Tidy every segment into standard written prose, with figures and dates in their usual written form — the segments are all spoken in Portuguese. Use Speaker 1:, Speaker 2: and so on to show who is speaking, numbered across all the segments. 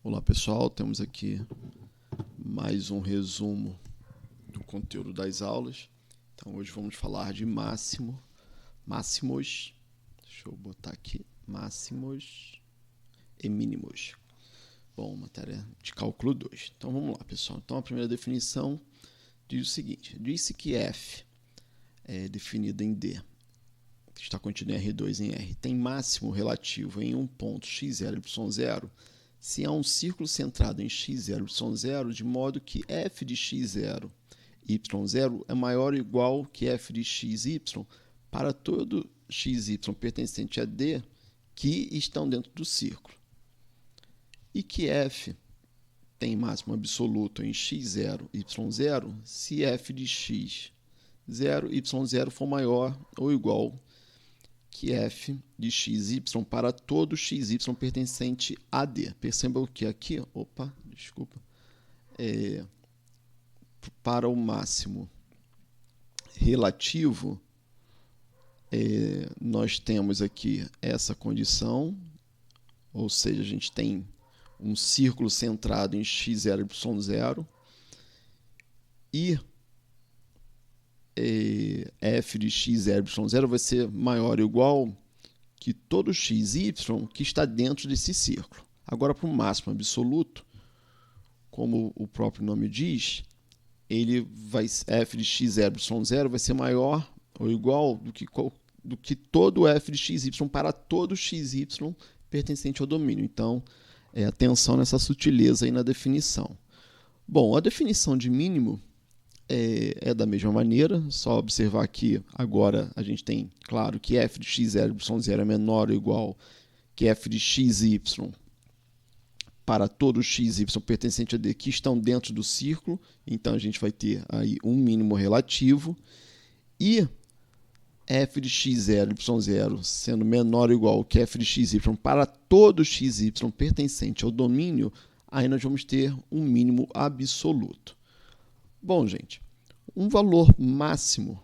Speaker 1: Olá pessoal, temos aqui mais um resumo do conteúdo das aulas. Então hoje vamos falar de máximos. Deixa eu botar aqui, máximos e mínimos. Bom, matéria de cálculo 2. Então vamos lá pessoal. Então a primeira definição diz o seguinte: diz-se que f é definida em D, que está contida em R2 em R, tem máximo relativo em um ponto x0, y0, se há um círculo centrado em x0, y0, de modo que f de x0, y0 é maior ou igual que f de xy para todo xy pertencente a D que estão dentro do círculo. E que f tem máximo absoluto em x0, y0, se f de x0, y0 for maior ou igual que f de xy para todo xy pertencente a D. Percebam que aqui, para o máximo relativo, nós temos aqui essa condição, ou seja, a gente tem um círculo centrado em x0, y0, e f de x0, y0 vai ser maior ou igual que todo xy que está dentro desse círculo. Agora, para o máximo absoluto, como o próprio nome diz, f de x0, y0 vai ser maior ou igual do que todo f de xy para todo xy pertencente ao domínio. Então, atenção nessa sutileza aí na definição. Bom, a definição de mínimo é da mesma maneira, só observar aqui agora a gente tem, claro, que f de x0, y0 é menor ou igual que f de xy para todo xy pertencente a D que estão dentro do círculo, então a gente vai ter aí um mínimo relativo, e f de x0, y0 sendo menor ou igual que f de xy para todo xy pertencente ao domínio, aí nós vamos ter um mínimo absoluto. Bom, gente, um valor máximo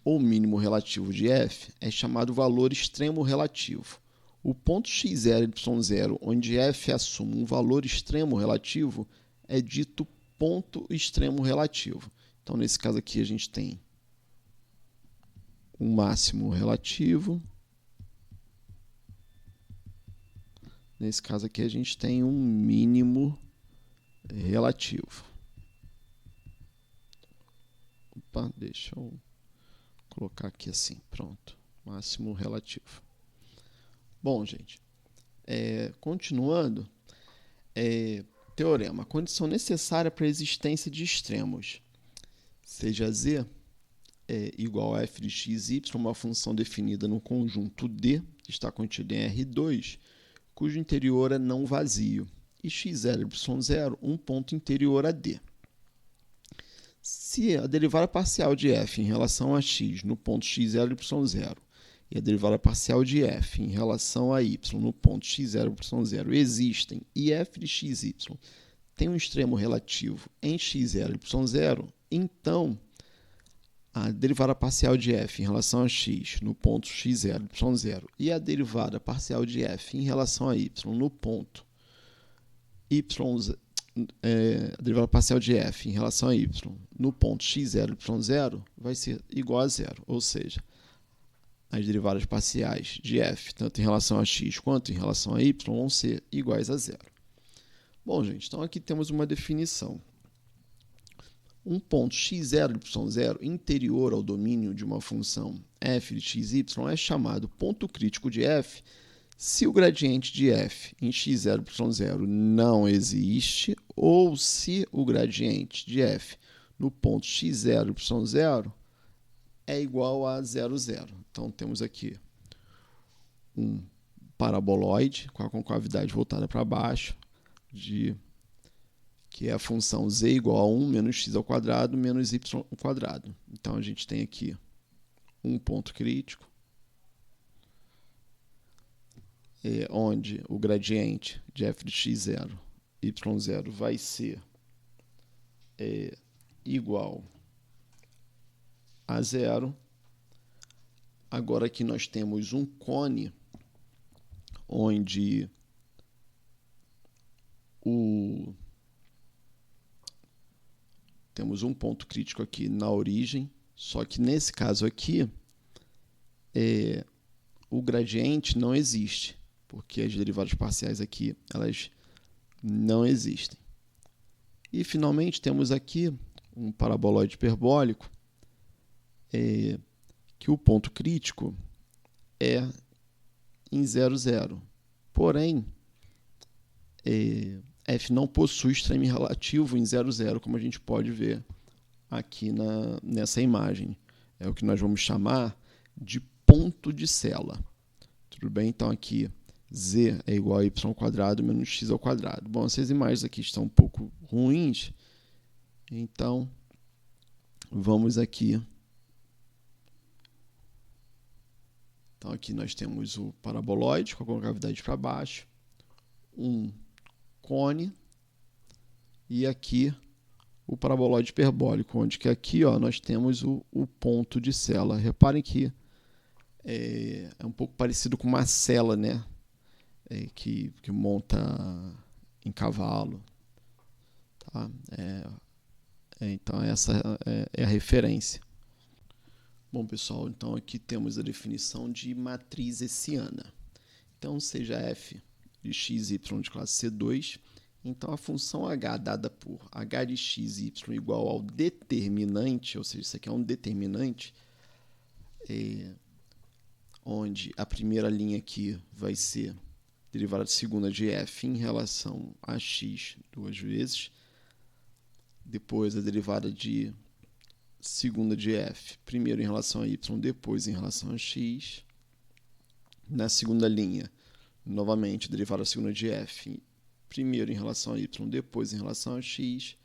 Speaker 1: ou mínimo relativo de f é chamado valor extremo relativo. O ponto x0, y0, onde f assume um valor extremo relativo, é dito ponto extremo relativo. Então, nesse caso aqui, a gente tem um máximo relativo. Nesse caso aqui, a gente tem um mínimo relativo. Deixa eu colocar aqui assim, pronto, máximo relativo. Bom, gente, continuando, teorema, a condição necessária para a existência de extremos, seja z igual a f de xy, uma função definida no conjunto D, que está contida em R2, cujo interior é não vazio, e x0, y0, um ponto interior a D. Se a derivada parcial de f em relação a x no ponto x0, y0 e a derivada parcial de f em relação a y no ponto x0, y0 existem e f de xy tem um extremo relativo em x0, y0, então a derivada parcial de f em relação a x no ponto x0, y0 e a derivada parcial de f em relação a y no ponto a derivada parcial de f em relação a y no ponto x0, y0 vai ser igual a zero, ou seja, as derivadas parciais de f, tanto em relação a x quanto em relação a y, vão ser iguais a zero. Bom, gente, então aqui temos uma definição. Um ponto x0, y0 interior ao domínio de uma função f de xy é chamado ponto crítico de f se o gradiente de f em x0, y0 não existe ou se o gradiente de f no ponto x0, y0 é igual a 0, 0. Então, temos aqui um paraboloide com a concavidade voltada para baixo, que é a função z igual a 1 menos x ao quadrado menos y ao quadrado. Então, a gente tem aqui um ponto crítico, onde o gradiente de f de x0, y0 vai ser igual a zero. Agora aqui nós temos um cone onde o temos um ponto crítico aqui na origem, só que nesse caso aqui, o gradiente não existe, porque as derivadas parciais aqui, elas não existem. E, finalmente, temos aqui um paraboloide hiperbólico, que o ponto crítico é em 0, 0. Porém, f não possui extremo relativo em 0, 0, como a gente pode ver aqui nessa imagem. É o que nós vamos chamar de ponto de Sela. Tudo bem? Então, aqui, z é igual a y² menos x². Bom, essas imagens aqui estão um pouco ruins, então, vamos aqui. Então, aqui nós temos o paraboloide com a concavidade para baixo, um cone, e aqui o paraboloide hiperbólico, onde que aqui nós temos o ponto de Sela. Reparem que é um pouco parecido com uma sela, né? Que monta em cavalo. Tá? Então, essa é a referência. Bom, pessoal, então aqui temos a definição de matriz hessiana. Então, seja f de x, y de classe C2, então a função h dada por h de x, y igual ao determinante, ou seja, isso aqui é um determinante, onde a primeira linha aqui vai ser derivada segunda de f em relação a x duas vezes, depois a derivada de segunda de f, primeiro em relação a y, depois em relação a x. Na segunda linha, novamente, derivada segunda de f, primeiro em relação a y, depois em relação a x.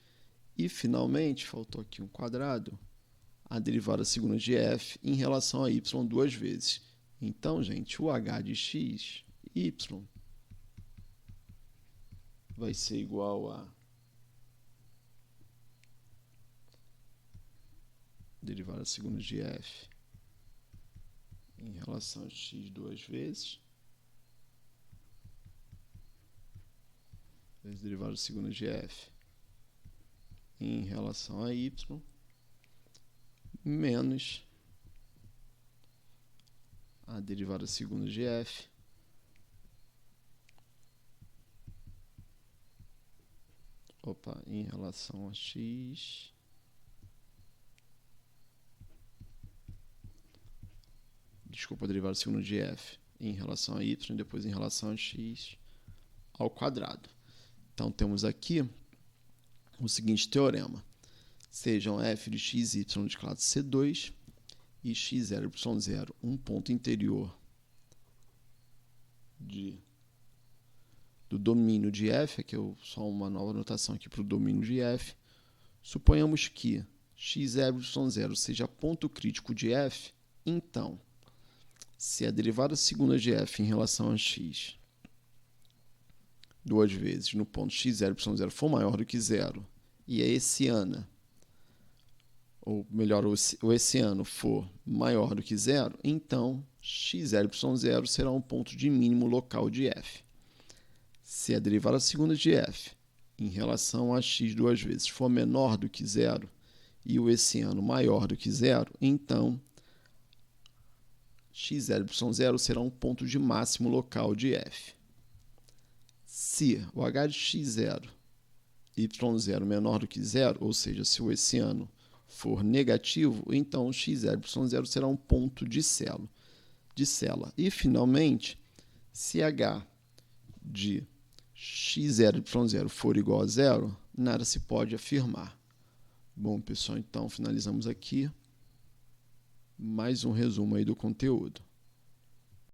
Speaker 1: E, finalmente, faltou aqui um quadrado, a derivada segunda de f em relação a y duas vezes. Então, gente, o h de x, y, vai ser igual a derivada segunda de f em relação a x duas vezes, vezes derivada segunda de f em relação a y, menos a derivada segunda de f em relação a x a derivada segunda de f em relação a y, depois em relação a x ao quadrado. Então, temos aqui o seguinte teorema. Sejam f de x, y de classe C2 e x0, y0 um ponto interior do domínio de f, aqui é só uma nova notação aqui para o domínio de f. Suponhamos que x0, y0 seja ponto crítico de f, então, se a derivada segunda de f em relação a x duas vezes no ponto x0, y0 for maior do que zero e a hessiana, ou melhor, o hessiano for maior do que zero, então x0, y0 será um ponto de mínimo local de f. Se a derivada segunda de f em relação a x duas vezes for menor do que zero e o hessiano maior do que zero, então x0, y0 será um ponto de máximo local de f. Se o h de x0 e y0 menor do que zero, ou seja, se o hessiano for negativo, então x0, y0 será um ponto de Sela. E, finalmente, se h de x0 e y0 for igual a zero, nada se pode afirmar. Bom, pessoal, então finalizamos aqui mais um resumo aí do conteúdo.